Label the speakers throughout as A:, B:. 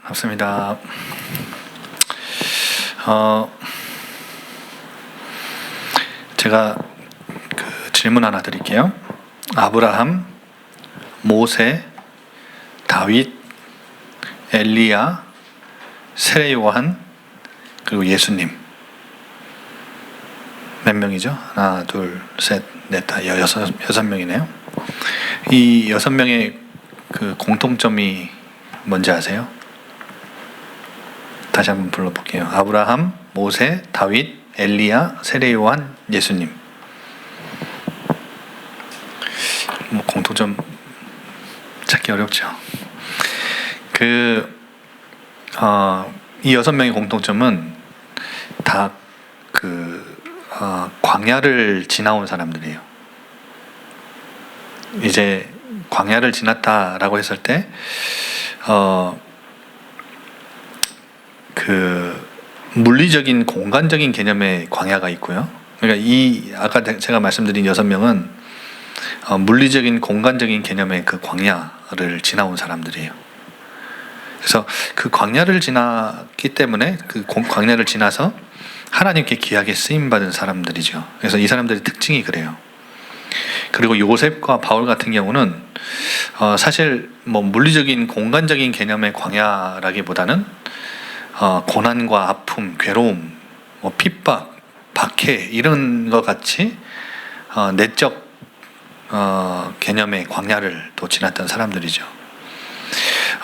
A: 반갑습니다. 제가 질문 하나 드릴게요. 아브라함, 모세, 다윗, 엘리야, 세례 요한, 그리고 예수님. 몇 명이죠? 하나, 둘, 셋, 넷, 다 여섯 명이네요. 이 6명의 공통점이 뭔지 아세요? 다시 한번 불러볼게요. 아브라함, 모세, 다윗, 엘리야, 세례 요한, 예수님. 공통점 찾기 어렵죠. 이 6명의 공통점은 다 광야를 지나온 사람들이에요. 이제 광야를 지났다라고 했을 때 물리적인 공간적인 개념의 광야가 있고요. 그러니까 아까 제가 말씀드린 6명은 물리적인 공간적인 개념의 그 광야를 지나온 사람들이에요. 그래서 그 광야를 지났기 때문에 그 광야를 지나서 하나님께 귀하게 쓰임 받은 사람들이죠. 그래서 이 사람들의 특징이 그래요. 그리고 요셉과 바울 같은 경우는 사실 물리적인 공간적인 개념의 광야라기보다는 고난과 아픔, 괴로움, 핍박, 박해 이런 것 같이 내적 개념의 광야를 또 지났던 사람들이죠.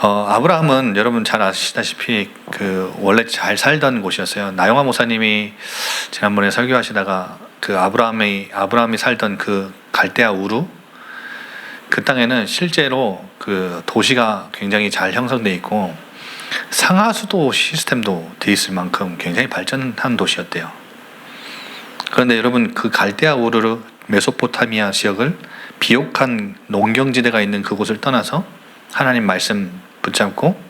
A: 아브라함은 여러분 잘 아시다시피 원래 잘 살던 곳이었어요. 나영화 목사님이 지난번에 설교하시다가 아브라함이 살던 갈대아 우루 그 땅에는 실제로 도시가 굉장히 잘 형성되어 있고 상하수도 시스템도 되어 있을 만큼 굉장히 발전한 도시였대요. 그런데 여러분 갈대아 우르 메소포타미아 지역을 비옥한 농경지대가 있는 그곳을 떠나서 하나님 말씀 붙잡고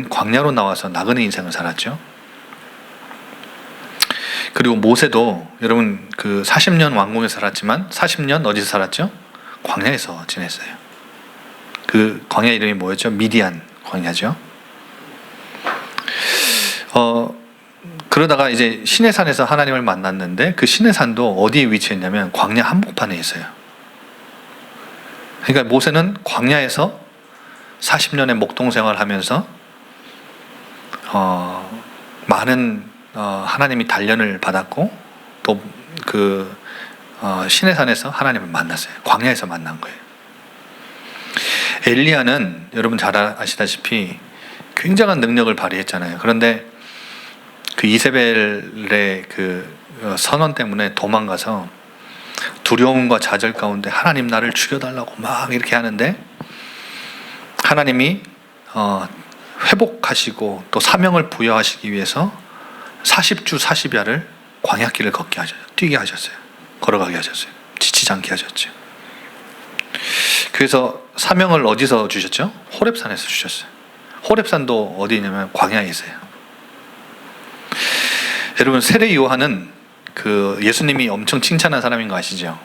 A: 광야로 나와서 나그네 인생을 살았죠. 그리고 모세도 여러분 40년 왕궁에서 살았지만 40년 어디서 살았죠? 광야에서 지냈어요. 그 광야 이름이 뭐였죠? 미디안 광야죠. 그러다가 이제 시내산에서 하나님을 만났는데 그 시내산도 어디에 위치했냐면 광야 한복판에 있어요. 그러니까 모세는 광야에서 40년의 목동 생활하면서 많은 하나님이 단련을 받았고 또 시내산에서 하나님을 만났어요. 광야에서 만난 거예요. 엘리야는 여러분 잘 아시다시피 굉장한 능력을 발휘했잖아요. 그런데 이세벨의 선언 때문에 도망가서 두려움과 좌절 가운데 하나님 나를 죽여달라고 막 이렇게 하는데 하나님이 회복하시고 또 사명을 부여하시기 위해서 40주 40야를 광야길을 뛰게 하셨어요. 걸어가게 하셨어요. 지치지 않게 하셨죠. 그래서 사명을 어디서 주셨죠? 호렙산에서 주셨어요. 호렙산도 어디냐면 광야에 있어요. 여러분 세례 요한은 예수님이 엄청 칭찬한 사람인 거 아시죠?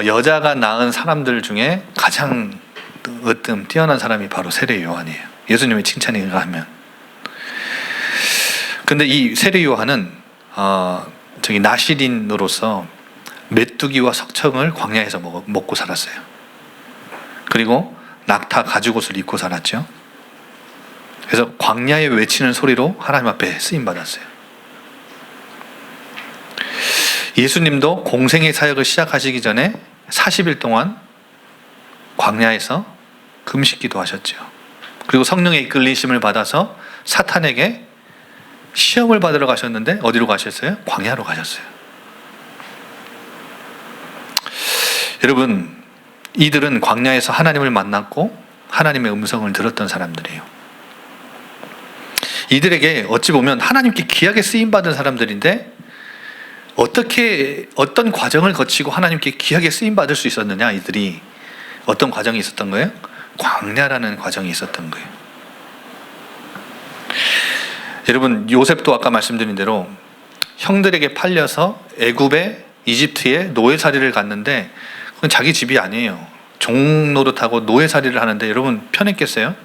A: 여자가 낳은 사람들 중에 가장 뛰어난 사람이 바로 세례 요한이에요. 예수님의 칭찬인가 하면. 근데 이 세례 요한은 나시린으로서 메뚜기와 석청을 광야에서 먹고 살았어요. 그리고 낙타 가죽옷을 입고 살았죠. 그래서 광야에 외치는 소리로 하나님 앞에 쓰임 받았어요. 예수님도 공생의 사역을 시작하시기 전에 40일 동안 광야에서 금식기도 하셨죠. 그리고 성령의 이끌리심을 받아서 사탄에게 시험을 받으러 가셨는데 어디로 가셨어요? 광야로 가셨어요. 여러분 이들은 광야에서 하나님을 만났고 하나님의 음성을 들었던 사람들이에요. 이들에게 어찌 보면 하나님께 귀하게 쓰임받은 사람들인데 어떤 과정을 거치고 하나님께 귀하게 쓰임받을 수 있었느냐? 이들이 어떤 과정이 있었던 거예요? 광야라는 과정이 있었던 거예요. 여러분 요셉도 아까 말씀드린 대로 형들에게 팔려서 애굽에 이집트에 노예살이를 갔는데 그건 자기 집이 아니에요. 종노릇하고 노예살이를 하는데 여러분 편했겠어요?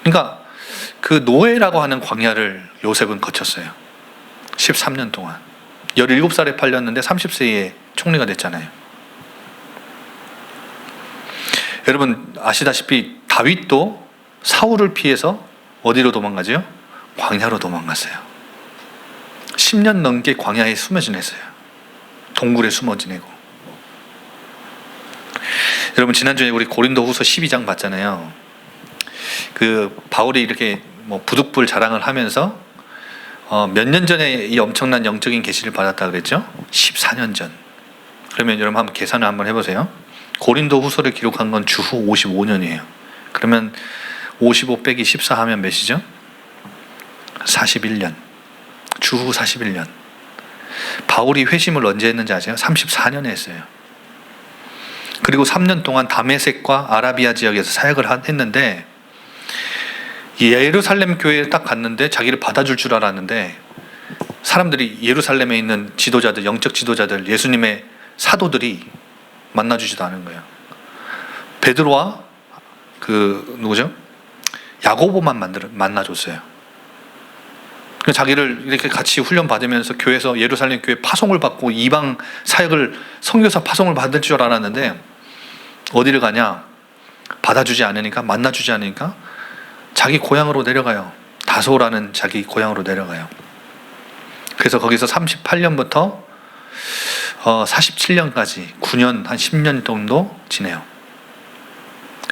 A: 그러니까 그 노예라고 하는 광야를 요셉은 거쳤어요. 13년 동안. 17살에 팔렸는데 30세에 총리가 됐잖아요. 여러분 아시다시피 다윗도 사울을 피해서 어디로 도망가죠? 광야로 도망갔어요. 10년 넘게 광야에 숨어 지냈어요. 동굴에 숨어 지내고. 여러분 지난주에 우리 고린도후서 12장 봤잖아요. 그 바울이 이렇게 뭐 부득불 자랑을 하면서 몇 년 전에 이 엄청난 영적인 계시를 받았다 그랬죠? 14년 전. 그러면 여러분 한번 계산을 한번 해보세요. 고린도후서를 기록한 건 주후 55년이에요. 그러면 55 빼기 14 하면 몇이죠? 41년. 주후 41년. 바울이 회심을 언제 했는지 아세요? 34년에 했어요. 그리고 3년 동안 다메섹과 아라비아 지역에서 사역을 했는데 예루살렘 교회에 딱 갔는데 자기를 받아줄 줄 알았는데 사람들이 예루살렘에 있는 지도자들, 영적 지도자들, 예수님의 사도들이 만나주지도 않은 거예요. 베드로와 누구죠? 야고보만 만나줬어요. 자기를 이렇게 같이 훈련 받으면서 교회에서 예루살렘 교회 파송을 받고 이방 사역을 선교사 파송을 받을 줄 알았는데 어디를 가냐? 받아주지 않으니까, 만나주지 않으니까 자기 고향으로 내려가요. 다소라는 자기 고향으로 내려가요. 그래서 거기서 38년부터 47년까지 9년 한 10년 정도 지내요.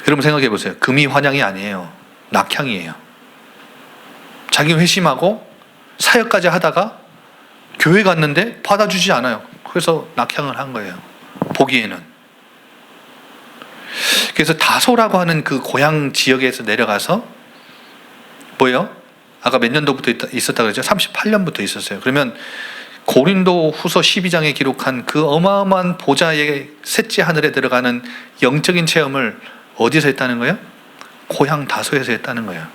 A: 여러분 생각해 보세요. 금이 환향이 아니에요. 낙향이에요. 자기 회심하고 사역까지 하다가 교회 갔는데 받아주지 않아요. 그래서 낙향을 한 거예요. 보기에는. 그래서 다소라고 하는 그 고향 지역에서 내려가서 뭐예요? 아까 몇 년도부터 있었다 그랬죠? 38년부터 있었어요. 그러면 고린도 후서 12장에 기록한 그 어마어마한 보좌의 셋째 하늘에 들어가는 영적인 체험을 어디서 했다는 거예요? 고향 다소에서 했다는 거예요.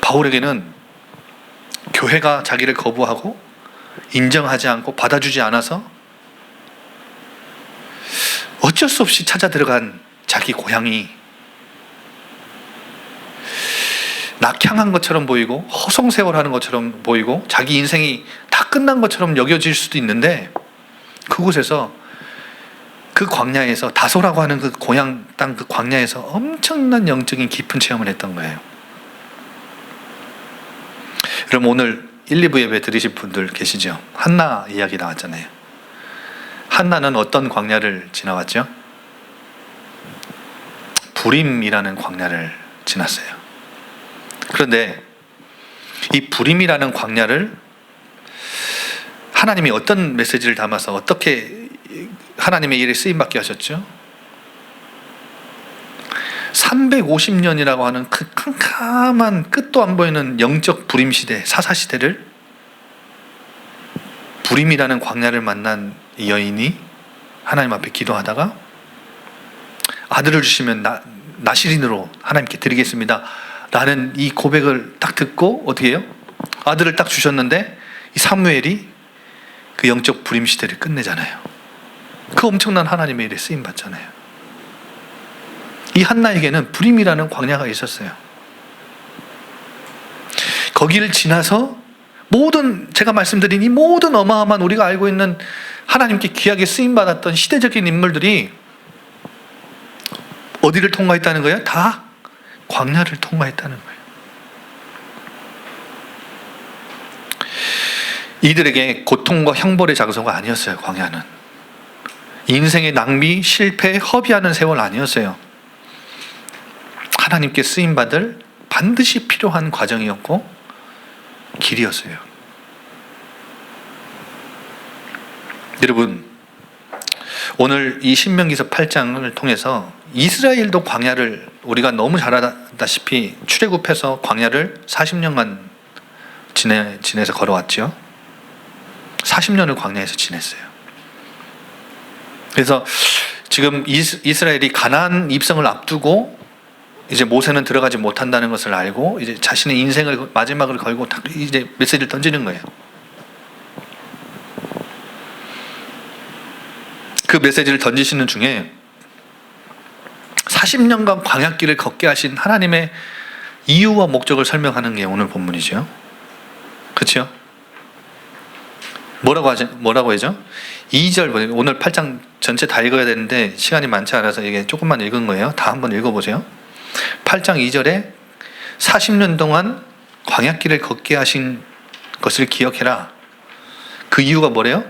A: 바울에게는 교회가 자기를 거부하고 인정하지 않고 받아주지 않아서 어쩔 수 없이 찾아 들어간 자기 고향이 낙향한 것처럼 보이고 허송세월하는 것처럼 보이고 자기 인생이 다 끝난 것처럼 여겨질 수도 있는데 그곳에서 그 광야에서 다소라고 하는 그 고향 땅 그 광야에서 엄청난 영적인 깊은 체험을 했던 거예요. 그럼 오늘 1, 2부 예배 들으실 분들 계시죠? 한나 이야기 나왔잖아요. 한나는 어떤 광야를 지나왔죠? 부림이라는 광야를 지났어요. 그런데 이 부림이라는 광야를 하나님이 어떤 메시지를 담아서 어떻게 하나님의 일에 쓰임받게 하셨죠? 350년이라고 하는 그 캄캄한 끝도 안 보이는 영적 부림 시대, 사사 시대를 부림이라는 광야를 만난 이 여인이 하나님 앞에 기도하다가 아들을 주시면 나시린으로 하나님께 드리겠습니다 라는 이 고백을 딱 듣고 어떻게 해요? 아들을 딱 주셨는데 이 사무엘이 그 영적 부림 시대를 끝내잖아요. 그 엄청난 하나님의 일에 쓰임 받잖아요. 이 한나에게는 부림이라는 광야가 있었어요. 거기를 지나서 모든 제가 말씀드린 이 모든 어마어마한 우리가 알고 있는 하나님께 귀하게 쓰임 받았던 시대적인 인물들이 어디를 통과했다는 거예요? 다 광야를 통과했다는 거예요. 이들에게 고통과 형벌의 장소가 아니었어요. 광야는 인생의 낭비, 실패, 허비하는 세월 아니었어요. 하나님께 쓰임받을 반드시 필요한 과정이었고 길이었어요. 여러분 오늘 이 신명기서 8장을 통해서 이스라엘도 광야를 우리가 너무 잘 알다시피 출애굽해서 광야를 40년간 지내서 걸어왔죠. 40년을 광야에서 지냈어요. 그래서 지금 이스라엘이 가나안 입성을 앞두고 이제 모세는 들어가지 못한다는 것을 알고 이제 자신의 인생을 마지막을 걸고 딱 이제 메시지를 던지는 거예요. 그 메시지를 던지시는 중에 40년간 광야길을 걷게 하신 하나님의 이유와 목적을 설명하는 게 오늘 본문이죠. 그렇죠? 뭐라고 하죠? 2절, 오늘 8장 전체 다 읽어야 되는데 시간이 많지 않아서 이게 조금만 읽은 거예요. 다 한번 읽어보세요. 8장 2절에 40년 동안 광야길을 걷게 하신 것을 기억해라. 그 이유가 뭐래요?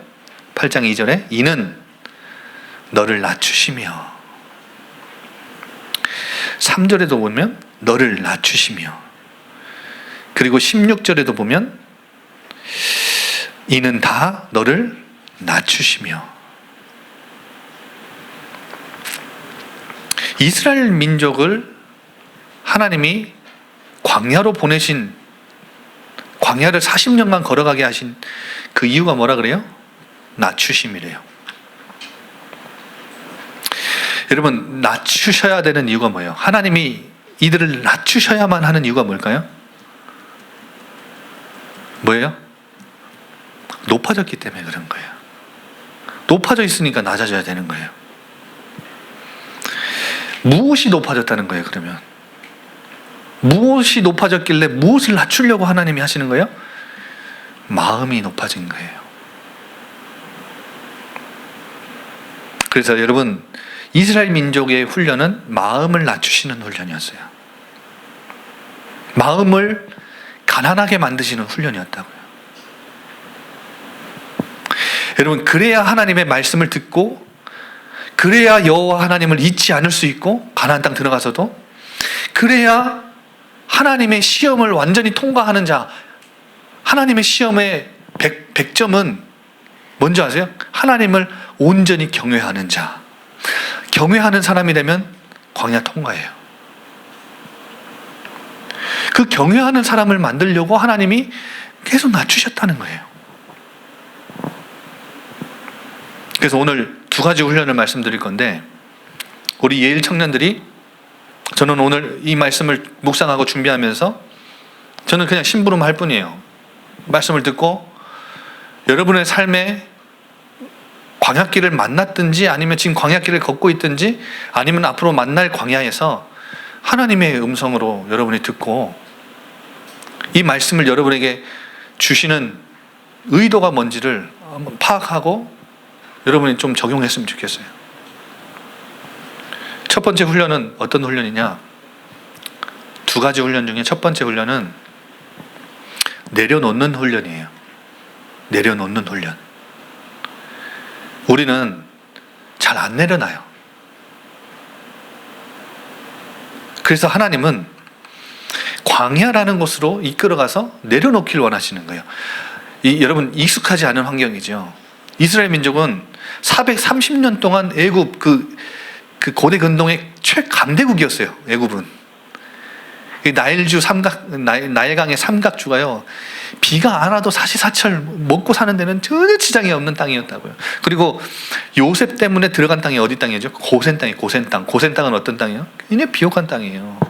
A: 8장 2절에 이는 너를 낮추시며, 3절에도 보면 너를 낮추시며, 그리고 16절에도 보면 이는 다 너를 낮추시며. 이스라엘 민족을 하나님이 광야로 보내신, 광야를 40년간 걸어가게 하신 그 이유가 뭐라 그래요? 낮추심이래요. 여러분, 낮추셔야 되는 이유가 뭐예요? 하나님이 이들을 낮추셔야만 하는 이유가 뭘까요? 뭐예요? 높아졌기 때문에 그런 거예요. 높아져 있으니까 낮아져야 되는 거예요. 무엇이 높아졌다는 거예요, 그러면? 무엇이 높아졌길래 무엇을 낮추려고 하나님이 하시는 거예요? 마음이 높아진 거예요. 그래서 여러분, 이스라엘 민족의 훈련은 마음을 낮추시는 훈련이었어요. 마음을 가난하게 만드시는 훈련이었다고요. 여러분, 그래야 하나님의 말씀을 듣고, 그래야 여호와 하나님을 잊지 않을 수 있고, 가나안 땅 들어가서도 그래야 하나님의 시험을 완전히 통과하는 자, 하나님의 시험의 100점은 뭔지 아세요? 하나님을 온전히 경외하는 자, 경외하는 사람이 되면 광야 통과예요. 그 경외하는 사람을 만들려고 하나님이 계속 낮추셨다는 거예요. 그래서 오늘 두 가지 훈련을 말씀드릴 건데, 우리 예일 청년들이, 저는 오늘 이 말씀을 묵상하고 준비하면서 저는 그냥 심부름할 뿐이에요. 말씀을 듣고 여러분의 삶에 광야길을 만났든지, 아니면 지금 광야길을 걷고 있든지, 아니면 앞으로 만날 광야에서 하나님의 음성으로 여러분이 듣고 이 말씀을 여러분에게 주시는 의도가 뭔지를 한번 파악하고 여러분이 좀 적용했으면 좋겠어요. 첫 번째 훈련은 어떤 훈련이냐? 두 가지 훈련 중에 첫 번째 훈련은 내려놓는 훈련이에요. 내려놓는 훈련. 우리는 잘 안 내려놔요. 그래서 하나님은 광야라는 곳으로 이끌어가서 내려놓기를 원하시는 거예요. 여러분, 익숙하지 않은 환경이죠. 이스라엘 민족은 430년 동안 애굽 그 고대 근동의 최강대국이었어요. 애굽은 나일주 나일강의 삼각주가요, 비가 안 와도 사시사철 먹고 사는 데는 전혀 지장이 없는 땅이었다고요. 그리고 요셉 때문에 들어간 땅이 어디 땅이죠? 고센 땅이에요. 고센 땅. 고센 땅은 어떤 땅이에요? 굉장히 비옥한 땅이에요.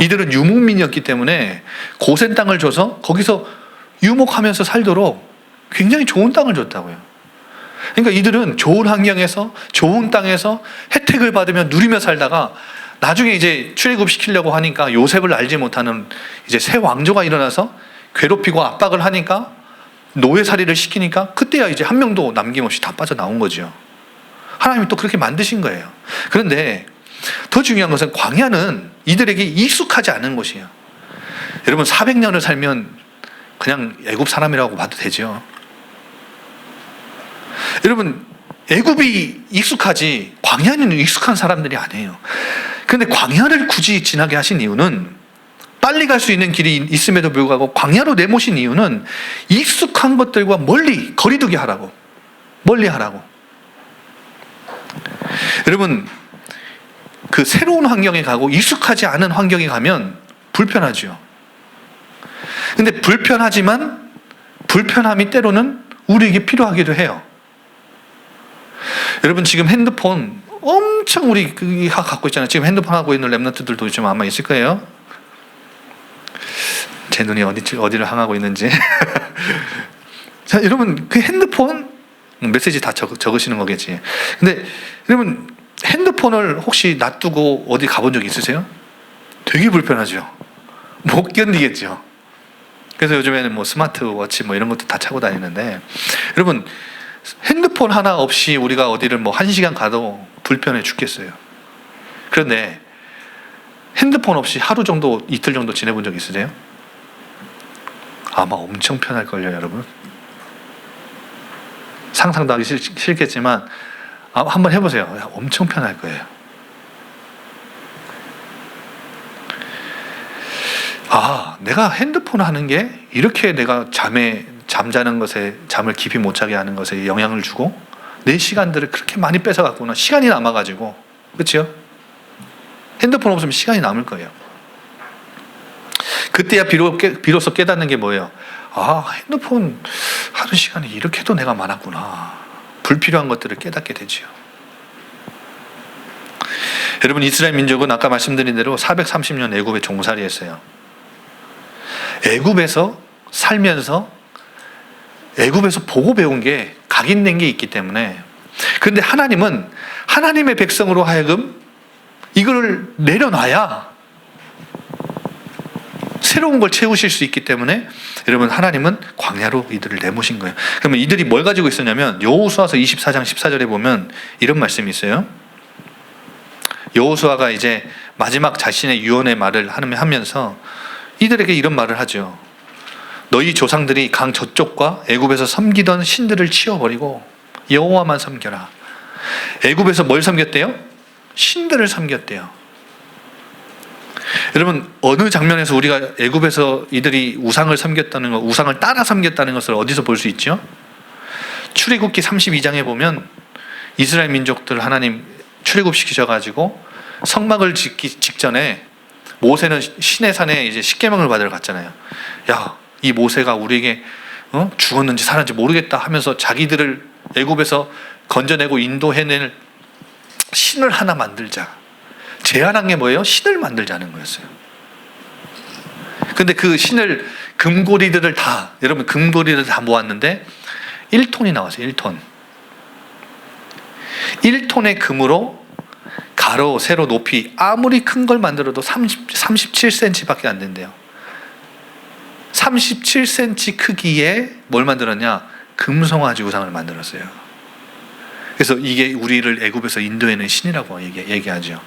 A: 이들은 유목민이었기 때문에 고센 땅을 줘서 거기서 유목하면서 살도록 굉장히 좋은 땅을 줬다고요. 그러니까 이들은 좋은 환경에서, 좋은 땅에서 혜택을 받으며 누리며 살다가 나중에 이제 출애굽시키려고 하니까 요셉을 알지 못하는 이제 새 왕조가 일어나서 괴롭히고 압박을 하니까 노예살이를 시키니까 그때야 이제 한 명도 남김없이 다 빠져나온 거죠. 하나님이 또 그렇게 만드신 거예요. 그런데 더 중요한 것은 광야는 이들에게 익숙하지 않은 곳이에요. 여러분, 400년을 살면 그냥 애굽 사람이라고 봐도 되죠. 여러분, 애굽이 익숙하지 광야는 익숙한 사람들이 아니에요. 그런데 광야를 굳이 지나게 하신 이유는, 빨리 갈 수 있는 길이 있음에도 불구하고 광야로 내모신 이유는 익숙한 것들과 멀리 거리두기 하라고, 멀리 하라고. 여러분, 그 새로운 환경에 가고 익숙하지 않은 환경에 가면 불편하죠. 근데 불편하지만 불편함이 때로는 우리에게 필요하기도 해요. 여러분, 지금 핸드폰 엄청 우리 갖고 있잖아요. 지금 핸드폰 하고 있는 랩런트들도 좀 아마 있을 거예요. 제 눈이 어디를 향하고 있는지. 자, 여러분, 그 핸드폰 메시지 다 적으시는 거겠지. 근데 여러분, 핸드폰을 혹시 놔두고 어디 가본 적 있으세요? 되게 불편하죠. 못 견디겠죠. 그래서 요즘에는 뭐 스마트워치 뭐 이런 것도 다 차고 다니는데, 여러분 핸드폰 하나 없이 우리가 어디를 뭐 1시간 가도 불편해 죽겠어요. 그런데 핸드폰 없이 하루 정도, 이틀 정도 지내본 적 있으세요? 아마 엄청 편할걸요, 여러분. 상상도 하기 싫겠지만 한번 해보세요. 엄청 편할 거예요. 내가 핸드폰 하는 게 이렇게 내가 잠자는 것에, 잠을 깊이 못 자게 하는 것에 영향을 주고 내 시간들을 그렇게 많이 뺏어갔구나. 시간이 남아가지고. 그렇죠? 핸드폰 없으면 시간이 남을 거예요. 그때야 비로소 깨닫는 게 뭐예요? 핸드폰 하는 시간이 이렇게도 내가 많았구나. 불필요한 것들을 깨닫게 되지요. 여러분, 이스라엘 민족은 아까 말씀드린 대로 430년 애굽에 종살이했어요. 애굽에서 살면서 애굽에서 보고 배운 게 각인된 게 있기 때문에, 그런데 하나님은 하나님의 백성으로 하여금 이걸 내려놔야 새로운 걸 채우실 수 있기 때문에, 여러분, 하나님은 광야로 이들을 내모신 거예요. 그러면 이들이 뭘 가지고 있었냐면, 여호수아서 24장 14절에 보면 이런 말씀이 있어요. 여호수아가 이제 마지막 자신의 유언의 말을 하면서 이들에게 이런 말을 하죠. 너희 조상들이 강 저쪽과 애굽에서 섬기던 신들을 치워버리고 여호와만 섬겨라. 애굽에서 뭘 섬겼대요? 신들을 섬겼대요. 여러분, 어느 장면에서 우리가 애굽에서 이들이 우상을 섬겼다는 것, 우상을 따라 섬겼다는 것을 어디서 볼 수 있죠? 출애굽기 32장에 보면 이스라엘 민족들 하나님 출애굽시키셔가지고 성막을 짓기 직전에 모세는 시내산에 이제 십계명을 받으러 갔잖아요. 이 모세가 우리에게 죽었는지 살았는지 모르겠다 하면서 자기들을 애굽에서 건져내고 인도해낼 신을 하나 만들자. 제안한 게 뭐예요? 신을 만들자는 거였어요. 근데 그 신을, 금고리들을 다, 여러분 금고리를 다 모았는데 1톤이 나왔어요. 1톤. 1톤의 금으로 가로, 세로, 높이 아무리 큰 걸 만들어도 37cm밖에 안 된대요. 37cm 크기의 뭘 만들었냐? 금송아지 우상을 만들었어요. 그래서 이게 우리를 애굽에서 인도해낸 신이라고 얘기하죠.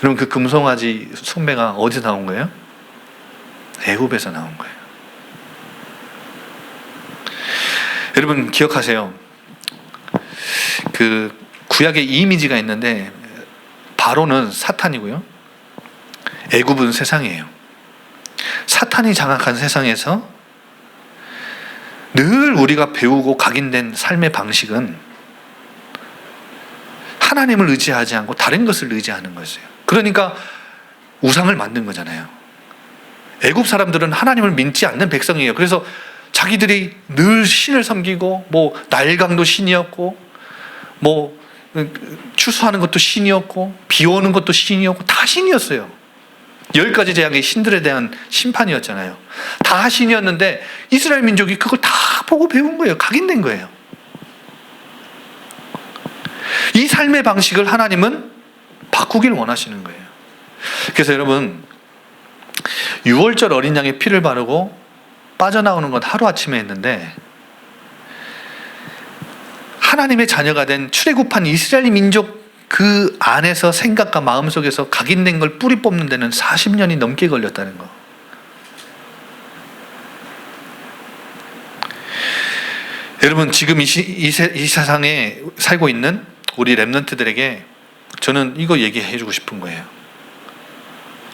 A: 여러분, 그 금송아지 숭배가 어디서 나온 거예요? 애굽에서 나온 거예요. 여러분 기억하세요. 그 구약의 이미지가 있는데, 바로는 사탄이고요, 애굽은 세상이에요. 사탄이 장악한 세상에서 늘 우리가 배우고 각인된 삶의 방식은 하나님을 의지하지 않고 다른 것을 의지하는 것이에요. 그러니까 우상을 만든 거잖아요. 애굽 사람들은 하나님을 믿지 않는 백성이에요. 그래서 자기들이 늘 신을 섬기고, 뭐 날강도 신이었고, 뭐 추수하는 것도 신이었고, 비 오는 것도 신이었고, 다 신이었어요. 10가지 재앙의 신들에 대한 심판이었잖아요. 다 신이었는데 이스라엘 민족이 그걸 다 보고 배운 거예요. 각인된 거예요. 이 삶의 방식을 하나님은 바꾸길 원하시는 거예요. 그래서 여러분, 6월절 어린 양의 피를 바르고 빠져나오는 건 하루아침에 했는데, 하나님의 자녀가 된 출애굽한 이스라엘 민족 그 안에서 생각과 마음속에서 각인된 걸 뿌리 뽑는 데는 40년이 넘게 걸렸다는 거. 여러분, 지금 이 세상에 살고 있는 우리 랩런트들에게 저는 이거 얘기해 주고 싶은 거예요.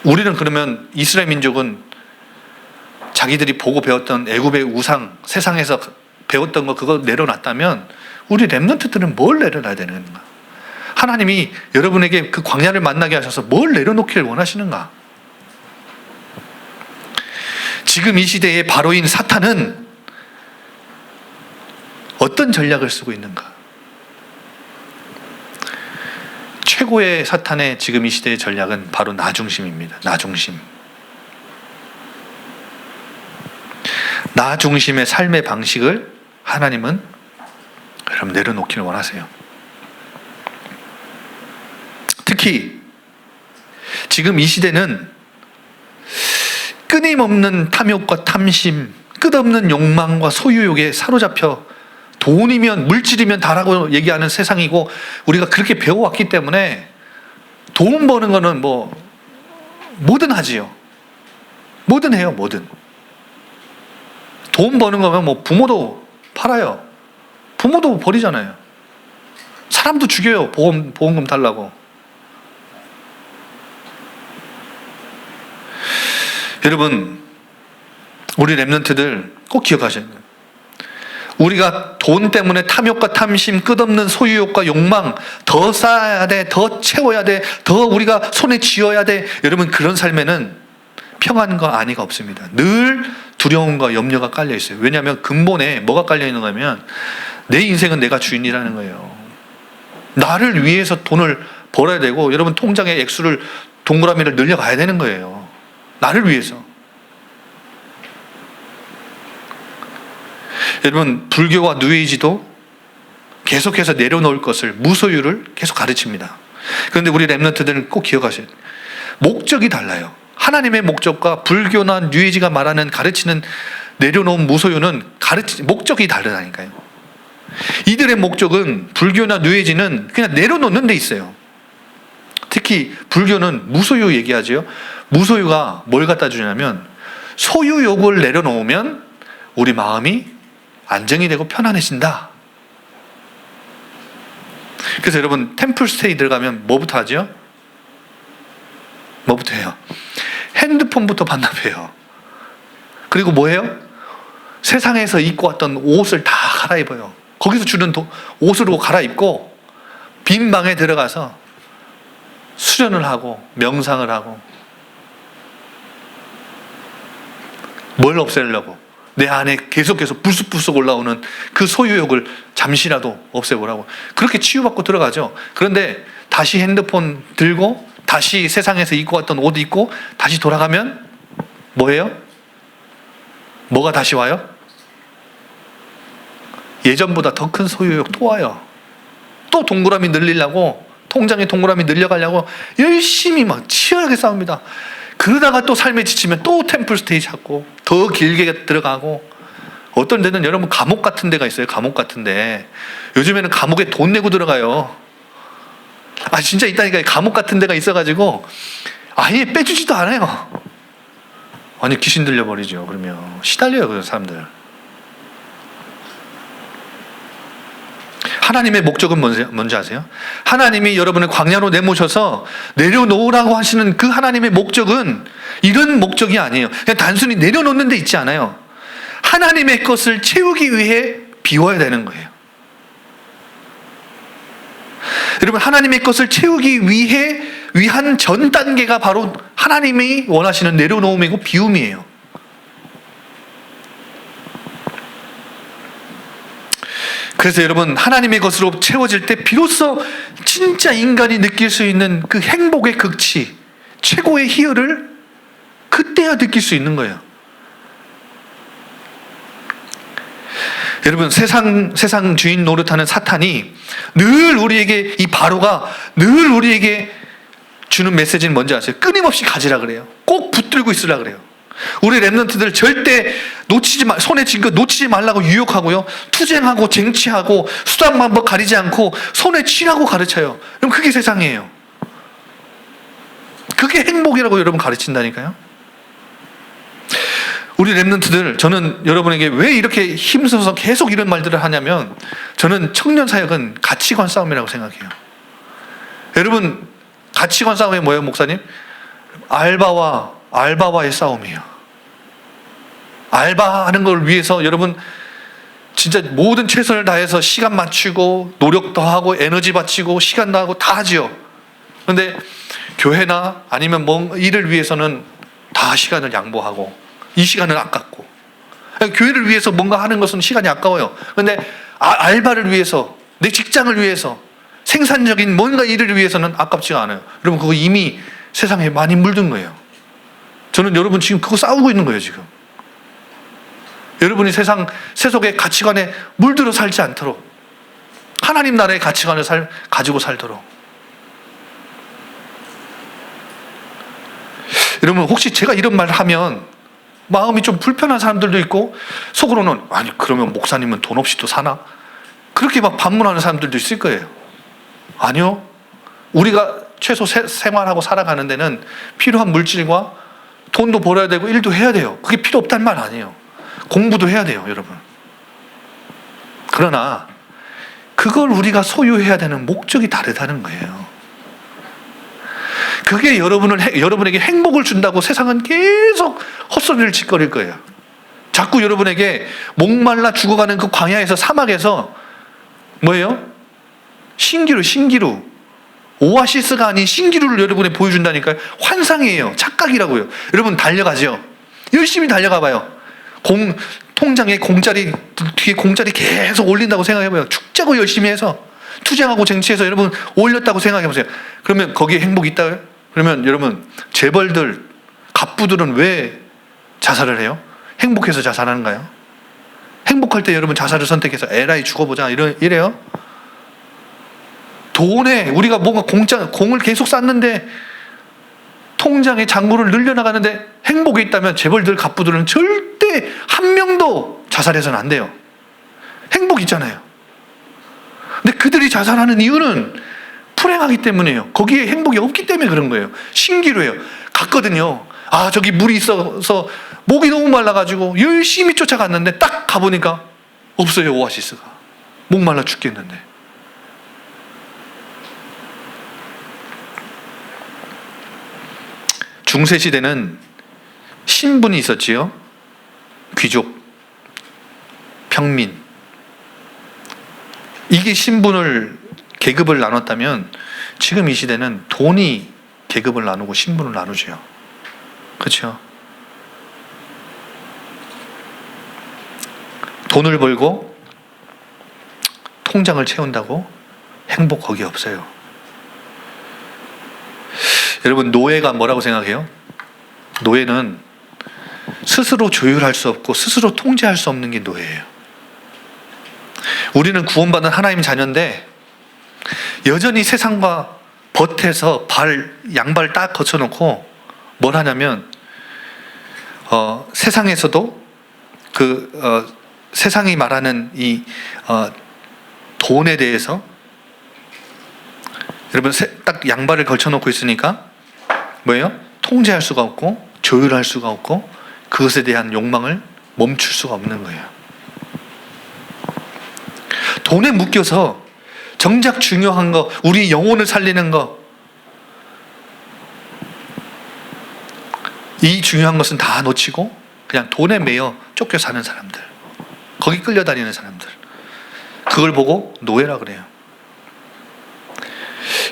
A: 우리는 그러면, 이스라엘 민족은 자기들이 보고 배웠던 애굽의 우상, 세상에서 배웠던 거 그거 내려놨다면 우리 랩런트들은 뭘 내려놔야 되는가? 하나님이 여러분에게 그 광야를 만나게 하셔서 뭘 내려놓기를 원하시는가? 지금 이 시대의 바로인 사탄은 어떤 전략을 쓰고 있는가? 최고의 사탄의 지금 이 시대의 전략은 바로 나 중심입니다. 나 중심. 나 중심의 삶의 방식을 하나님은 여러분 내려놓기를 원하세요. 특히 지금 이 시대는 끊임없는 탐욕과 탐심, 끝없는 욕망과 소유욕에 사로잡혀 돈이면 물질이면 다라고 얘기하는 세상이고, 우리가 그렇게 배워왔기 때문에 돈 버는 거는 뭐 뭐든 하지요. 뭐든 해요. 뭐든. 돈 버는 거면 뭐 부모도 팔아요. 부모도 버리잖아요. 사람도 죽여요. 보험금 달라고. 여러분, 우리 랩런트들 꼭 기억하셔야 돼요. 우리가 돈 때문에 탐욕과 탐심, 끝없는 소유욕과 욕망, 더 쌓아야 돼, 더 채워야 돼, 더 우리가 손에 쥐어야 돼. 여러분, 그런 삶에는 평안과 안위가 없습니다. 늘 두려움과 염려가 깔려 있어요. 왜냐하면 근본에 뭐가 깔려 있는 거냐면, 내 인생은 내가 주인이라는 거예요. 나를 위해서 돈을 벌어야 되고, 여러분 통장의 액수를, 동그라미를 늘려가야 되는 거예요. 나를 위해서. 여러분, 불교와 뉴에이지도 계속해서 내려놓을 것을, 무소유를 계속 가르칩니다. 그런데 우리 랩런트들은 꼭 기억하셔야 돼요. 목적이 달라요. 하나님의 목적과 불교나 뉴에이지가 말하는, 가르치는 내려놓은 무소유는 목적이 다르다니까요. 이들의 목적은, 불교나 뉴에이지는 그냥 내려놓는 데 있어요. 특히 불교는 무소유 얘기하죠. 무소유가 뭘 갖다 주냐면, 소유욕을 내려놓으면 우리 마음이 안정이 되고 편안해진다. 그래서 여러분, 템플스테이 들어가면 뭐부터 하죠? 뭐부터 해요? 핸드폰부터 반납해요. 그리고 뭐예요? 세상에서 입고 왔던 옷을 다 갈아입어요. 거기서 주는 옷으로 갈아입고 빈 방에 들어가서 수련을 하고 명상을 하고, 뭘 없애려고? 내 안에 계속해서 불쑥불쑥 올라오는 그 소유욕을 잠시라도 없애보라고. 그렇게 치유받고 들어가죠. 그런데 다시 핸드폰 들고 다시 세상에서 입고 왔던 옷 입고 다시 돌아가면 뭐예요? 뭐가 다시 와요? 예전보다 더 큰 소유욕 또 와요. 또 동그라미 늘리려고, 통장에 동그라미 늘려가려고 열심히 막 치열하게 싸웁니다. 그러다가 또 삶에 지치면 또 템플스테이 찾고 더 길게 들어가고, 어떤 데는 여러분 감옥 같은 데가 있어요. 감옥 같은 데. 요즘에는 감옥에 돈 내고 들어가요. 아, 진짜 있다니까요. 감옥 같은 데가 있어가지고 아예 빼주지도 않아요. 아니, 귀신 들려버리죠. 그러면 시달려요, 그 사람들. 하나님의 목적은 뭔지 아세요? 하나님이 여러분을 광야로 내모셔서 내려놓으라고 하시는 그 하나님의 목적은 이런 목적이 아니에요. 그냥 단순히 내려놓는 데 있지 않아요. 하나님의 것을 채우기 위해 비워야 되는 거예요. 여러분, 하나님의 것을 채우기 위한 전 단계가 바로 하나님이 원하시는 내려놓음이고 비움이에요. 그래서 여러분, 하나님의 것으로 채워질 때 비로소 진짜 인간이 느낄 수 있는 그 행복의 극치, 최고의 희열을 그때야 느낄 수 있는 거예요. 여러분, 세상 주인 노릇하는 사탄이 늘 우리에게, 이 바로가 늘 우리에게 주는 메시지는 뭔지 아세요? 끊임없이 가지라 그래요. 꼭 붙들고 있으라 그래요. 우리 랩런트들 절대 손에 쥔 거 놓치지 말라고 유혹하고요. 투쟁하고 쟁취하고 수단 방법 가리지 않고 손에 쥐라고 가르쳐요. 그럼 그게 세상이에요. 그게 행복이라고 여러분 가르친다니까요. 우리 랩런트들, 저는 여러분에게 왜 이렇게 힘써서 계속 이런 말들을 하냐면, 저는 청년 사역은 가치관 싸움이라고 생각해요. 여러분, 가치관 싸움이 뭐예요, 목사님? 알바와의 싸움이에요. 알바하는 걸 위해서 여러분 진짜 모든 최선을 다해서 시간 맞추고 노력도 하고 에너지 바치고 시간도 하고 다 하지요. 그런데 교회나 아니면 뭐 일을 위해서는 다 시간을 양보하고 이 시간은 아깝고, 교회를 위해서 뭔가 하는 것은 시간이 아까워요. 그런데 알바를 위해서, 내 직장을 위해서, 생산적인 뭔가 일을 위해서는 아깝지가 않아요. 여러분, 그거 이미 세상에 많이 물든 거예요. 저는 여러분 지금 그거 싸우고 있는 거예요, 지금. 여러분이 세속의 가치관에 물들어 살지 않도록, 하나님 나라의 가치관을 가지고 살도록. 여러분, 혹시 제가 이런 말 하면 마음이 좀 불편한 사람들도 있고, 속으로는 아니 그러면 목사님은 돈 없이 또 사나? 그렇게 막 반문하는 사람들도 있을 거예요. 아니요. 우리가 최소 생활하고 살아가는 데는 필요한 물질과 돈도 벌어야 되고 일도 해야 돼요. 그게 필요 없다는 말 아니에요. 공부도 해야 돼요, 여러분. 그러나 그걸 우리가 소유해야 되는 목적이 다르다는 거예요. 그게 여러분에게 행복을 준다고 세상은 계속 헛소리를 짓거릴 거예요. 자꾸 여러분에게 목말라 죽어가는 그 광야에서, 사막에서 뭐예요? 신기루. 오아시스가 아닌 신기루를 여러분에 보여준다니까요. 환상이에요. 착각이라고요. 여러분 달려가죠. 열심히 달려가 봐요. 통장에 공짜리, 뒤에 공짜리 계속 올린다고 생각해봐요. 죽자고 열심히 해서, 투쟁하고 쟁취해서 여러분 올렸다고 생각해보세요. 그러면 거기에 행복이 있다고요? 그러면 여러분, 재벌들, 갑부들은 왜 자살을 해요? 행복해서 자살하는가요? 행복할 때 여러분 자살을 선택해서 에라이 죽어보자 이래요? 돈에 우리가 뭔가 공을 계속 쌓는데, 통장의 잔고를 늘려나가는데 행복이 있다면 재벌들, 갑부들은 절대 한 명도 자살해서는 안 돼요. 행복이 있잖아요. 근데 그들이 자살하는 이유는 불행하기 때문이에요. 거기에 행복이 없기 때문에 그런 거예요. 신기루예요. 갔거든요. 아, 저기 물이 있어서 목이 너무 말라가지고 열심히 쫓아갔는데 딱 가보니까 없어요, 오아시스가. 목 말라 죽겠는데. 중세시대는 신분이 있었지요. 귀족, 평민. 이게 신분을, 계급을 나눴다면 지금 이 시대는 돈이 계급을 나누고 신분을 나누죠. 그렇죠? 돈을 벌고 통장을 채운다고 행복 거기 없어요. 여러분, 노예가 뭐라고 생각해요? 노예는 스스로 조율할 수 없고 스스로 통제할 수 없는 게 노예예요. 우리는 구원받은 하나님 자녀인데 여전히 세상과 버텨서 양발 딱 거쳐놓고 뭘 하냐면 세상에서도 세상이 말하는 이 돈에 대해서 여러분 딱 양발을 걸쳐놓고 있으니까 뭐예요? 통제할 수가 없고 조율할 수가 없고 그것에 대한 욕망을 멈출 수가 없는 거예요. 돈에 묶여서 정작 중요한 거, 우리 영혼을 살리는 거, 이 중요한 것은 다 놓치고 그냥 돈에 매여 쫓겨 사는 사람들, 거기 끌려다니는 사람들, 그걸 보고 노예라 그래요.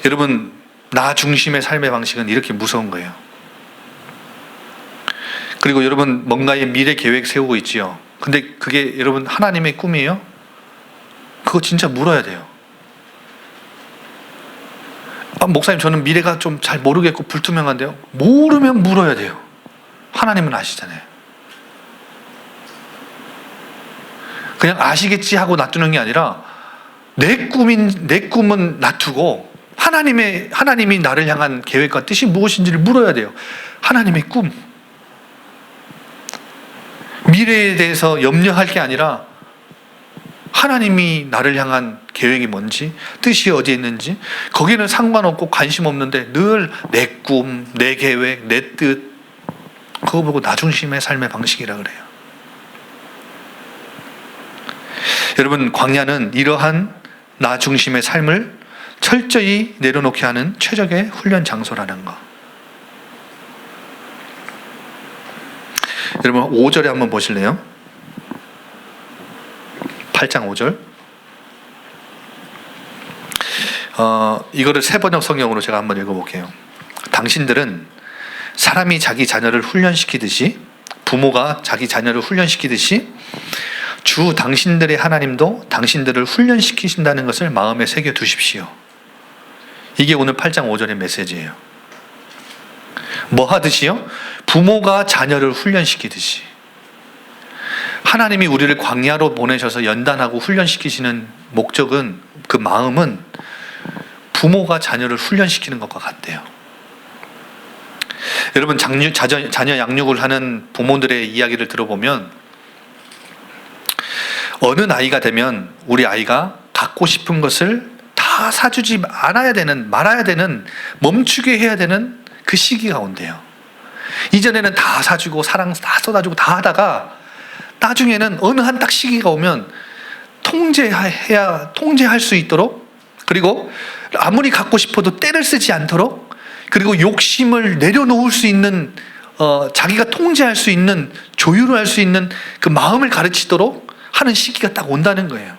A: 여러분, 나 중심의 삶의 방식은 이렇게 무서운 거예요. 그리고 여러분 뭔가의 미래 계획 세우고 있지요. 근데 그게 여러분 하나님의 꿈이에요? 그거 진짜 물어야 돼요. 목사님, 저는 미래가 좀 잘 모르겠고 불투명한데요. 모르면 물어야 돼요. 하나님은 아시잖아요. 그냥 아시겠지 하고 놔두는 게 아니라 내 꿈은 놔두고 하나님이 나를 향한 계획과 뜻이 무엇인지를 물어야 돼요. 하나님의 꿈, 미래에 대해서 염려할 게 아니라 하나님이 나를 향한 계획이 뭔지, 뜻이 어디에 있는지, 거기는 상관없고 관심 없는데 늘 내 꿈, 내 계획, 내 뜻, 그거 보고 나 중심의 삶의 방식이라 그래요. 여러분, 광야는 이러한 나 중심의 삶을 철저히 내려놓게 하는 최적의 훈련 장소라는 거. 여러분 5절에 한번 보실래요? 8장 5절. 이거를 새번역 성경으로 제가 한번 읽어볼게요. 당신들은 사람이 자기 자녀를 훈련시키듯이, 부모가 자기 자녀를 훈련시키듯이 주 당신들의 하나님도 당신들을 훈련시키신다는 것을 마음에 새겨 두십시오. 이게 오늘 8장 5절의 메시지예요. 뭐 하듯이요? 부모가 자녀를 훈련시키듯이. 하나님이 우리를 광야로 보내셔서 연단하고 훈련시키시는 목적은, 그 마음은 부모가 자녀를 훈련시키는 것과 같대요. 여러분 자녀 양육을 하는 부모들의 이야기를 들어보면 어느 나이가 되면 우리 아이가 갖고 싶은 것을 다 사주지 말아야 되는 멈추게 해야 되는 그 시기가 온대요. 이전에는 다 사주고 사랑 다 쏟아주고 다 하다가 나중에는 어느 한 딱 시기가 오면 통제할 수 있도록, 그리고 아무리 갖고 싶어도 때를 쓰지 않도록, 그리고 욕심을 내려놓을 수 있는 자기가 통제할 수 있는, 조율을 할 수 있는 그 마음을 가르치도록 하는 시기가 딱 온다는 거예요.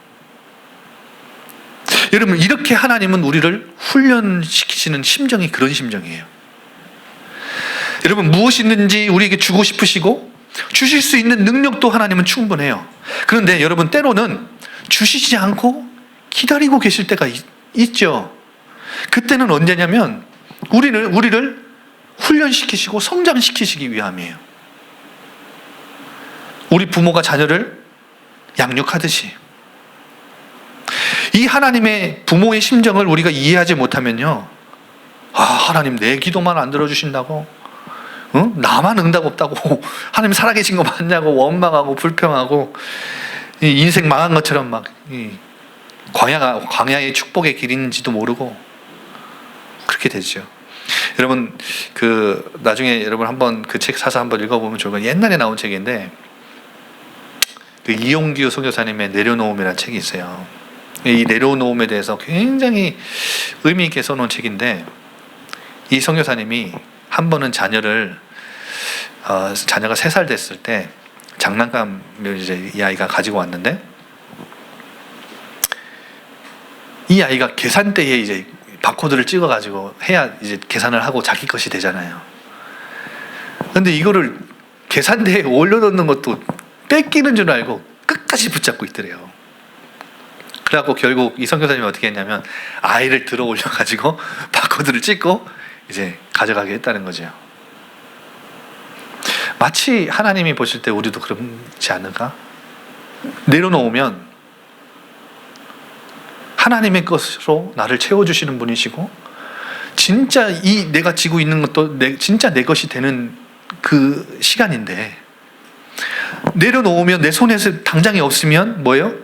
A: 여러분, 이렇게 하나님은 우리를 훈련시키시는 심정이 그런 심정이에요. 여러분, 무엇이든지 우리에게 주고 싶으시고 주실 수 있는 능력도 하나님은 충분해요. 그런데 여러분, 때로는 주시지 않고 기다리고 계실 때가 있죠. 그때는 언제냐면 우리를 훈련시키시고 성장시키시기 위함이에요. 우리 부모가 자녀를 양육하듯이. 이 하나님의 부모의 심정을 우리가 이해하지 못하면요, 하나님 내 기도만 안 들어주신다고, 나만 응답 없다고, 하나님 살아계신 거 맞냐고 원망하고 불평하고, 인생 망한 것처럼 막 광야의 축복의 길인지도 모르고 그렇게 되죠. 여러분, 나중에 여러분 한번 그 책 사서 한번 읽어보면 좋을 거예요. 옛날에 나온 책인데, 그 이용규 선교사님의 내려놓음이라는 책이 있어요. 이 내려놓음에 대해서 굉장히 의미 있게 써놓은 책인데, 이 선교사님이 한 번은 자녀가 3살 됐을 때 장난감을 이제 이 아이가 가지고 왔는데, 이 아이가 계산대에 이제 바코드를 찍어가지고 해야 이제 계산을 하고 자기 것이 되잖아요. 근데 이거를 계산대에 올려놓는 것도 뺏기는 줄 알고 끝까지 붙잡고 있더래요. 그래갖고 결국 이 선교사님이 어떻게 했냐면 아이를 들어 올려가지고 바코드를 찍고 이제 가져가게 했다는 거죠. 마치 하나님이 보실 때 우리도 그렇지 않을까? 내려놓으면 하나님의 것으로 나를 채워주시는 분이시고, 진짜 내가 지고 있는 것도 진짜 내 것이 되는 그 시간인데, 내려놓으면 내 손에서 당장이 없으면 뭐예요?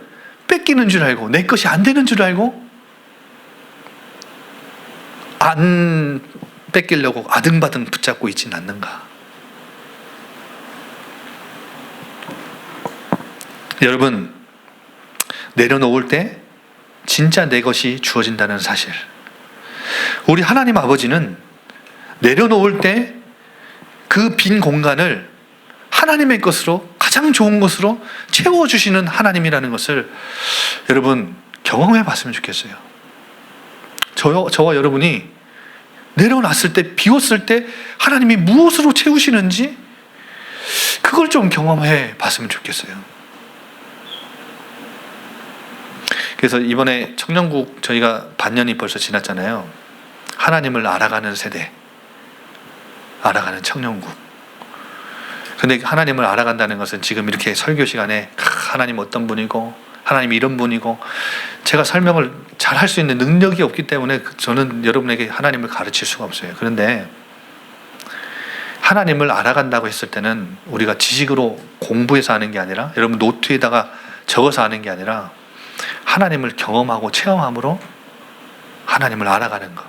A: 뺏기는 줄 알고, 내 것이 안 되는 줄 알고, 안 뺏기려고 아등바등 붙잡고 있지는 않는가? 여러분, 내려놓을 때 진짜 내 것이 주어진다는 사실. 우리 하나님 아버지는 내려놓을 때 그 빈 공간을 하나님의 것으로, 가장 좋은 것으로 채워주시는 하나님이라는 것을 여러분 경험해 봤으면 좋겠어요. 저와 여러분이 내려놨을 때, 비웠을 때 하나님이 무엇으로 채우시는지 그걸 좀 경험해 봤으면 좋겠어요. 그래서 이번에 청년국 저희가 반년이 벌써 지났잖아요. 하나님을 알아가는 세대, 알아가는 청년국. 근데 하나님을 알아간다는 것은 지금 이렇게 설교 시간에 하나님 어떤 분이고 하나님 이런 분이고 제가 설명을 잘 할 수 있는 능력이 없기 때문에 저는 여러분에게 하나님을 가르칠 수가 없어요. 그런데 하나님을 알아간다고 했을 때는 우리가 지식으로 공부해서 하는 게 아니라, 여러분 노트에다가 적어서 하는 게 아니라 하나님을 경험하고 체험함으로 하나님을 알아가는 것.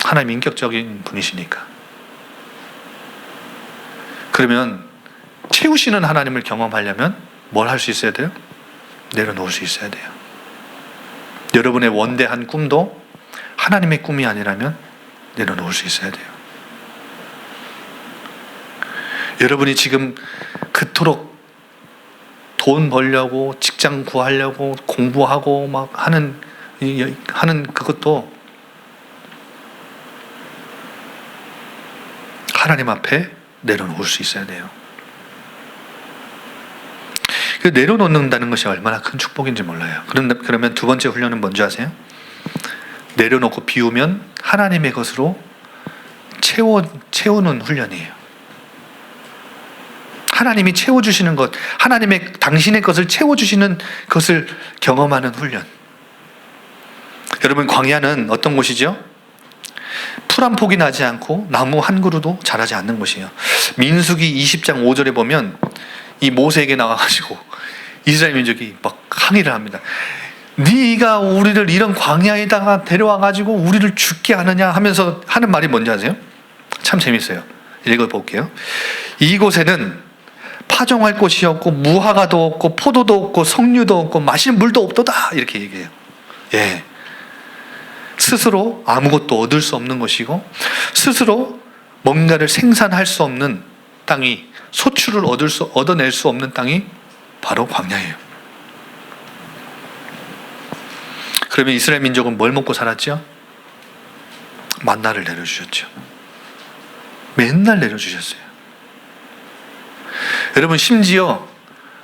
A: 하나님 인격적인 분이시니까. 그러면 채우시는 하나님을 경험하려면 뭘 할 수 있어야 돼요? 내려놓을 수 있어야 돼요. 여러분의 원대한 꿈도 하나님의 꿈이 아니라면 내려놓을 수 있어야 돼요. 여러분이 지금 그토록 돈 벌려고, 직장 구하려고, 공부하고 막 하는 그것도 하나님 앞에 내려놓을 수 있어야 돼요. 내려놓는다는 것이 얼마나 큰 축복인지 몰라요. 그러면 두 번째 훈련은 뭔지 아세요? 내려놓고 비우면 하나님의 것으로 채우는 훈련이에요. 하나님이 채워주시는 것, 당신의 것을 채워주시는 것을 경험하는 훈련. 여러분, 광야는 어떤 곳이죠? 풀 한 폭이 나지 않고 나무 한 그루도 자라지 않는 것이에요. 민수기 20장 5절에 보면 이 모세에게 나와가지고 이스라엘 민족이 막 항의를 합니다. 네가 우리를 이런 광야에다가 데려와가지고 우리를 죽게 하느냐 하면서 하는 말이 뭔지 아세요? 참 재밌어요. 읽어볼게요. 이곳에는 파종할 곳이 없고 무화과도 없고 포도도 없고 석류도 없고 마실 물도 없도다, 이렇게 얘기해요. 예. 스스로 아무것도 얻을 수 없는 것이고 스스로 뭔가를 생산할 수 없는 땅이, 소출을 얻어낼 수 없는 땅이 바로 광야예요. 그러면 이스라엘 민족은 뭘 먹고 살았죠? 만나를 내려주셨죠. 맨날 내려주셨어요. 여러분, 심지어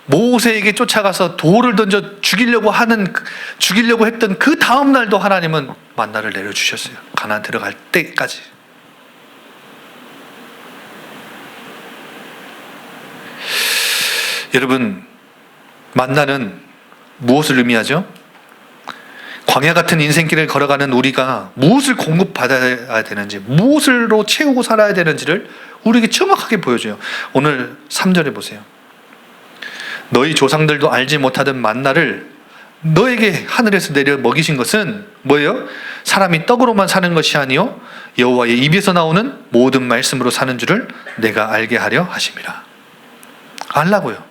A: 모세에게 쫓아가서 돌을 던져 죽이려고 했던 그 다음 날도 하나님은 만나를 내려주셨어요. 가나안 들어갈 때까지. 여러분, 만나는 무엇을 의미하죠? 광야 같은 인생길을 걸어가는 우리가 무엇을 공급받아야 되는지, 무엇으로 채우고 살아야 되는지를 우리에게 정확하게 보여줘요. 오늘 3절에 보세요. 너희 조상들도 알지 못하던 만나를 너에게 하늘에서 내려 먹이신 것은 뭐예요? 사람이 떡으로만 사는 것이 아니요 여호와의 입에서 나오는 모든 말씀으로 사는 줄을 내가 알게 하려 하심이라. 알라고요.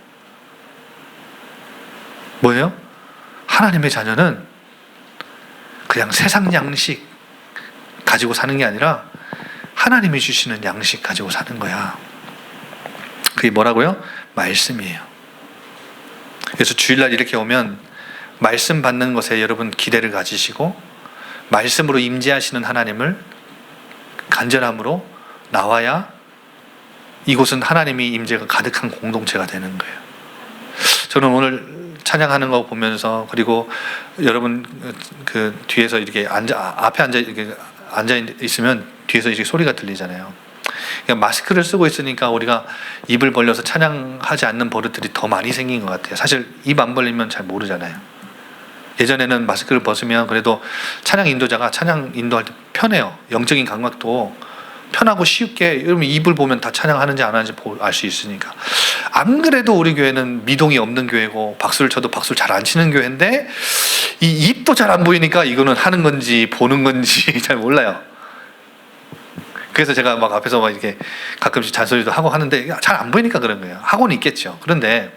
A: 뭐예요? 하나님의 자녀는 그냥 세상 양식 가지고 사는 게 아니라 하나님이 주시는 양식 가지고 사는 거야. 그게 뭐라고요? 말씀이에요. 그래서 주일날 이렇게 오면 말씀 받는 것에 여러분 기대를 가지시고 말씀으로 임재하시는 하나님을 간절함으로 나와야 이곳은 하나님이 임재가 가득한 공동체가 되는 거예요. 저는 오늘 찬양하는 거 보면서, 그리고 여러분 그 뒤에서 이렇게 앞에 앉아 있으면 뒤에서 이렇게 소리가 들리잖아요. 그러니까 마스크를 쓰고 있으니까 우리가 입을 벌려서 찬양하지 않는 버릇들이 더 많이 생긴 것 같아요. 사실 입 안 벌리면 잘 모르잖아요. 예전에는 마스크를 벗으면 그래도 찬양 인도자가 찬양 인도할 때 편해요. 영적인 감각도 편하고 쉽게, 여러분 입을 보면 다 찬양하는지 안 하는지 알 수 있으니까. 안 그래도 우리 교회는 미동이 없는 교회고 박수를 쳐도 박수를 잘 안 치는 교회인데 이 입도 잘 안 보이니까 이거는 하는 건지 보는 건지 잘 몰라요. 그래서 제가 막 앞에서 막 이렇게 가끔씩 잔소리도 하고 하는데 잘 안 보이니까 그런 거예요. 하고는 있겠죠. 그런데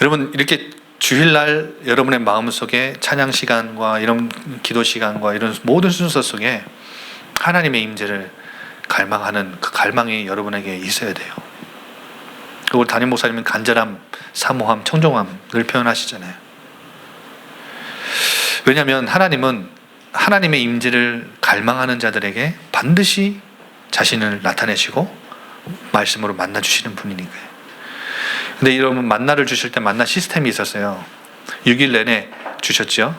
A: 여러분, 이렇게 주일날 여러분의 마음속에 찬양 시간과 이런 기도 시간과 이런 모든 순서 속에 하나님의 임재를 갈망하는 그 갈망이 여러분에게 있어야 돼요. 그리고 담임 목사님은 간절함, 사모함, 청종함을 표현하시잖아요. 왜냐하면 하나님은 하나님의 임재를 갈망하는 자들에게 반드시 자신을 나타내시고 말씀으로 만나주시는 분이니까요. 근데 여러분, 만나를 주실 때 만나 시스템이 있었어요. 6일 내내 주셨죠.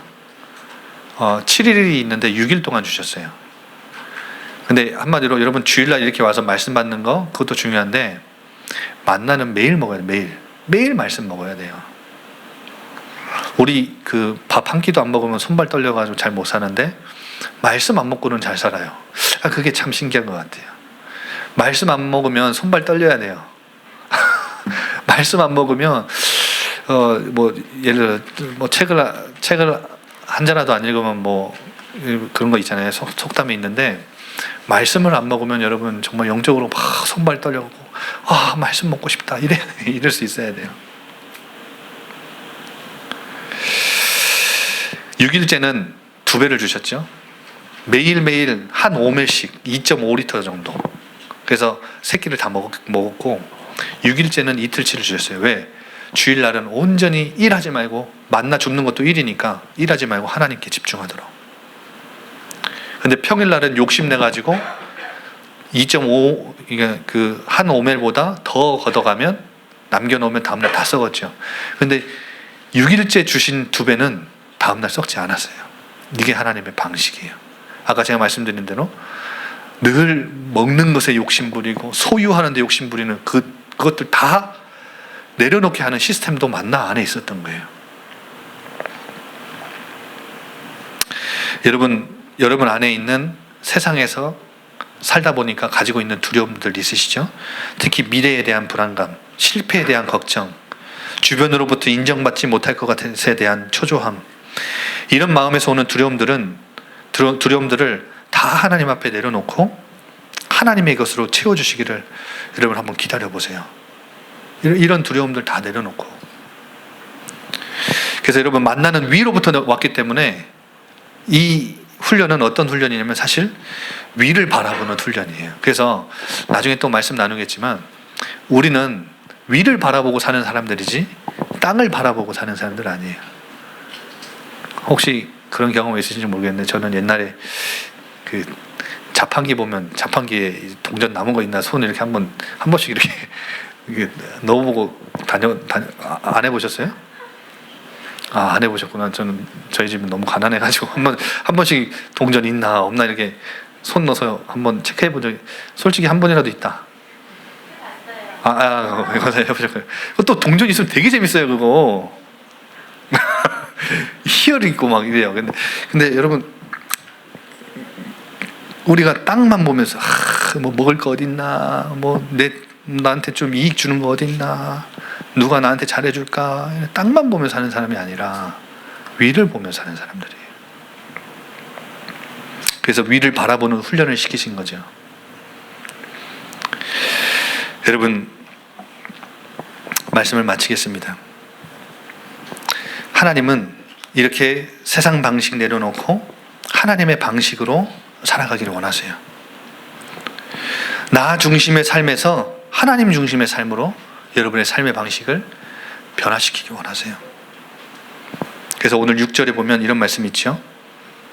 A: 7일이 있는데 6일 동안 주셨어요. 근데 한마디로 여러분 주일날 이렇게 와서 말씀 받는 거, 그것도 중요한데 만나는 매일 먹어야 돼요. 매일 말씀 먹어야 돼요. 우리 그 밥 한 끼도 안 먹으면 손발 떨려가지고 잘 못 사는데 말씀 안 먹고는 잘 살아요. 그게 참 신기한 것 같아요. 말씀 안 먹으면 손발 떨려야 돼요. 말씀 안 먹으면 뭐 예를 들어 뭐 책을 한 자라도 안 읽으면 뭐 그런 거 있잖아요. 속담이 있는데 말씀을 안 먹으면 여러분 정말 영적으로 막 손발 떨려고 말씀 먹고 싶다 이럴 수 있어야 돼요. 6일째는 2배를 주셨죠. 매일매일 한 오멜씩 2.5리터 정도. 그래서 3끼를 다 먹었고 6일째는 이틀치를 주셨어요. 왜? 주일날은 온전히 일하지 말고, 만나 줍는 것도 일이니까 일하지 말고 하나님께 집중하도록. 근데 평일날은 욕심내가지고 2.5, 이게 그 한 오멜보다 더 걷어가면 남겨놓으면 다음날 다 썩었죠. 근데 6일째 주신 2배는 다음날 썩지 않았어요. 이게 하나님의 방식이에요. 아까 제가 말씀드린 대로 늘 먹는 것에 욕심 부리고 소유하는 데 욕심 부리는 그것들 다 내려놓게 하는 시스템도 만나 안에 있었던 거예요. 여러분, 여러분 안에 있는 세상에서 살다 보니까 가지고 있는 두려움들 있으시죠? 특히 미래에 대한 불안감, 실패에 대한 걱정, 주변으로부터 인정받지 못할 것 같아서에 대한 초조함, 이런 마음에서 오는 두려움들을 다 하나님 앞에 내려놓고 하나님의 것으로 채워주시기를 여러분 한번 기다려보세요. 이런 두려움들 다 내려놓고. 그래서 여러분, 만나는 위로부터 왔기 때문에 이 훈련은 어떤 훈련이냐면 사실 위를 바라보는 훈련이에요. 그래서 나중에 또 말씀 나누겠지만 우리는 위를 바라보고 사는 사람들이지 땅을 바라보고 사는 사람들 아니에요. 혹시 그런 경험 있으신지 모르겠는데 저는 옛날에 그 자판기 보면 자판기에 동전 남은 거 있나 손 이렇게 한 번씩 이렇게 넣어보고 안 해보셨어요? 안 해보셨구나. 저희 집은 너무 가난해가지고 한 번씩 동전 있나 없나 이렇게 손 넣어서 한번 체크해본 적이 솔직히 한 번이라도 있다. 이거 해보셨고요. 또 동전 있으면 되게 재밌어요 그거. 희열 있고 막 이래요. 근데 여러분, 우리가 땅만 보면서 뭐 먹을 거 어딨나, 뭐 나한테 좀 이익 주는 거 어딨나, 누가 나한테 잘해줄까, 땅만 보며 사는 사람이 아니라 위를 보며 사는 사람들이에요. 그래서 위를 바라보는 훈련을 시키신 거죠. 여러분, 말씀을 마치겠습니다. 하나님은 이렇게 세상 방식 내려놓고 하나님의 방식으로 살아가기를 원하세요. 나 중심의 삶에서 하나님 중심의 삶으로 여러분의 삶의 방식을 변화시키기 원하세요. 그래서 오늘 6절에 보면 이런 말씀이 있죠.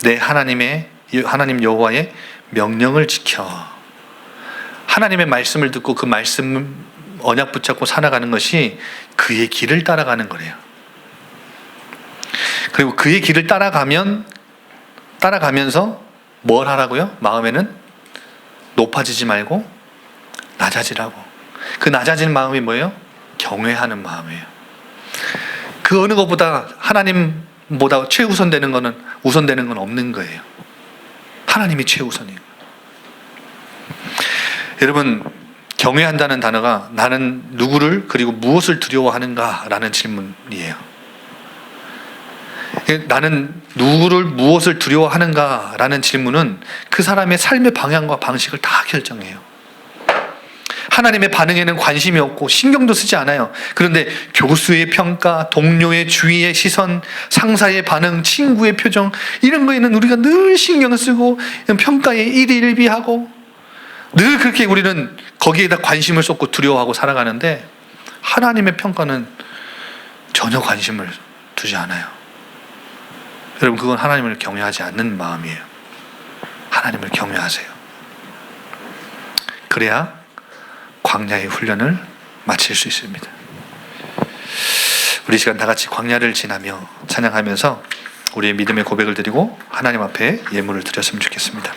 A: 내 하나님 여호와의 명령을 지켜. 하나님의 말씀을 듣고 그 말씀 언약 붙잡고 살아가는 것이 그의 길을 따라가는 거래요. 그리고 그의 길을 따라가면서 뭘 하라고요? 마음에는 높아지지 말고 낮아지라고. 그 낮아지는 마음이 뭐예요? 경외하는 마음이에요. 그 어느 것보다 하나님보다 최우선되는 건 없는 거예요. 하나님이 최우선이에요. 여러분, 경외한다는 단어가 나는 누구를 그리고 무엇을 두려워하는가 라는 질문이에요. 나는 누구를 무엇을 두려워하는가 라는 질문은 그 사람의 삶의 방향과 방식을 다 결정해요. 하나님의 반응에는 관심이 없고 신경도 쓰지 않아요. 그런데 교수의 평가, 동료의 주위의 시선, 상사의 반응, 친구의 표정, 이런 거에는 우리가 늘 신경을 쓰고 평가에 일희일비하고 늘 그렇게 우리는 거기에다 관심을 쏟고 두려워하고 살아가는데 하나님의 평가는 전혀 관심을 두지 않아요. 여러분, 그건 하나님을 경외하지 않는 마음이에요. 하나님을 경외하세요. 그래야 광야의 훈련을 마칠 수 있습니다. 우리 시간 다 같이 광야를 지나며 찬양하면서 우리의 믿음의 고백을 드리고 하나님 앞에 예물을 드렸으면 좋겠습니다.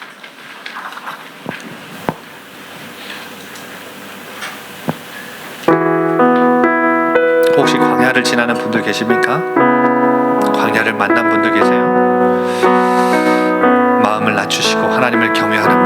A: 혹시 광야를 지나는 분들 계십니까? 광야를 만난 분들 계세요? 마음을 낮추시고 하나님을 경외하는